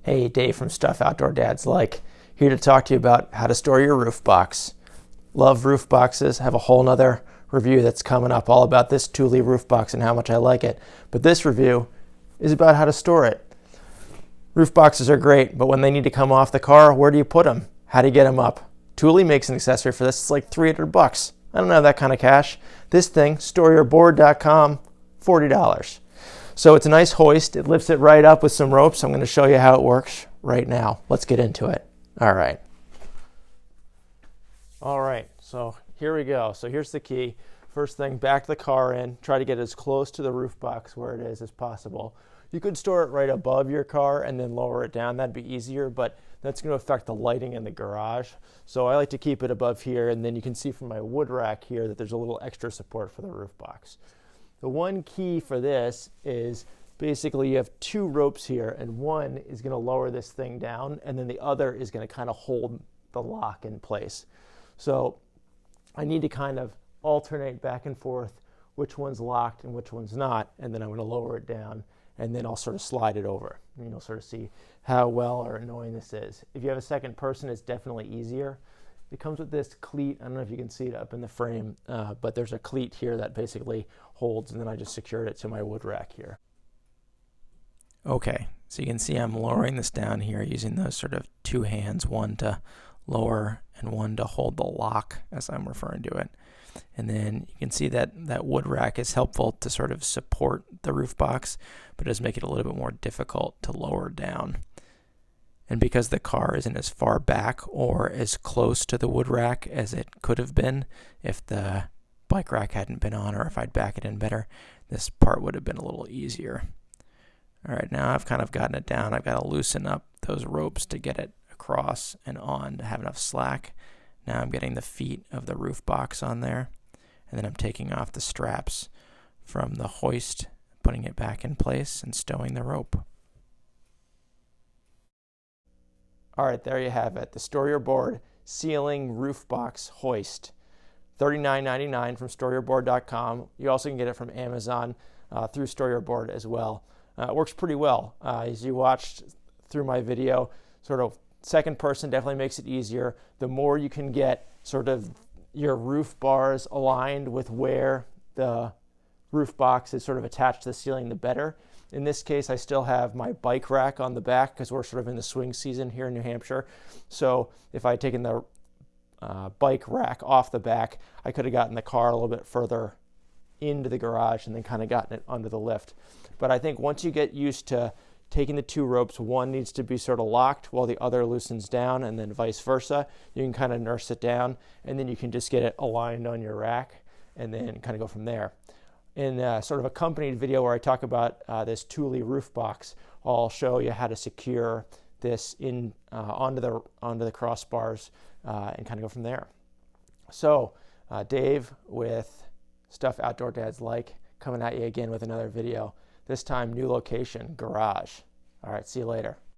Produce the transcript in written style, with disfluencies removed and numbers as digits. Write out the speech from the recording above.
Hey, Dave from Stuff Outdoor Dads Like, here to talk to you about how to store your roof box. Love roof boxes. Have a whole nother review that's coming up all about this Thule roof box and how much I like it. But this review is about how to store it. Roof boxes are great, but when they need to come off the car, where do you put them? How do you get them up? Thule makes an accessory for this. It's like $300. I don't have that kind of cash. This thing, storeyourboard.com, $40. So it's a nice hoist. It lifts it right up with some ropes. I'm going to show you how it works right now. Let's get into it. All right, so here we go. So here's the key. First thing, back the car in. Try to get as close to the roof box where it is as possible. You could store it right above your car and then lower it down. That'd be easier, but that's going to affect the lighting in the garage. So I like to keep it above here, and then you can see from my wood rack here that there's a little extra support for the roof box. The one key for this is basically you have two ropes here, and one is going to lower this thing down, and then the other is going to kind of hold the lock in place. So I need to kind of alternate back and forth which one's locked and which one's not, and then I'm going to lower it down, and then I'll sort of slide it over, and you'll sort of see how well or annoying this is. If you have a second person, it's definitely easier. It comes with this cleat. I don't know if you can see it up in the frame, but there's a cleat here that basically holds, and then I just secured it to my wood rack here. Okay, so you can see I'm lowering this down here using those sort of two hands, one to lower and one to hold the lock, as I'm referring to it. And then you can see that that wood rack is helpful to sort of support the roof box, but it does make it a little bit more difficult to lower down. And because the car isn't as far back or as close to the wood rack as it could have been if the bike rack hadn't been on, or if I'd back it in better, this part would have been a little easier. All right, now I've kind of gotten it down. I've got to loosen up those ropes to get it across and on to have enough slack. Now I'm getting the feet of the roof box on there, and then I'm taking off the straps from the hoist, putting it back in place and stowing the rope. All right, there you have it. The Store Your Board Ceiling Roof Box Hoist. $39.99 from storeyourboard.com. You also can get it from Amazon through Store Your Board as well. It works pretty well. As you watched through my video, sort of second person definitely makes it easier. The more you can get sort of your roof bars aligned with where the roof box is sort of attached to the ceiling, the better. In this case, I still have my bike rack on the back because we're sort of in the swing season here in New Hampshire. So if I had taken the bike rack off the back, I could have gotten the car a little bit further into the garage and then kind of gotten it under the lift. But I think once you get used to taking the two ropes, one needs to be sort of locked while the other loosens down, and then vice versa. You can kind of nurse it down, and then you can just get it aligned on your rack and then kind of go from there. In sort of accompanied video where I talk about this Thule roof box, I'll show you how to secure this in onto the crossbars and kind of go from there. So Dave with Stuff Outdoor Dads Like, coming at you again with another video. This time, new location, garage. All right, see you later.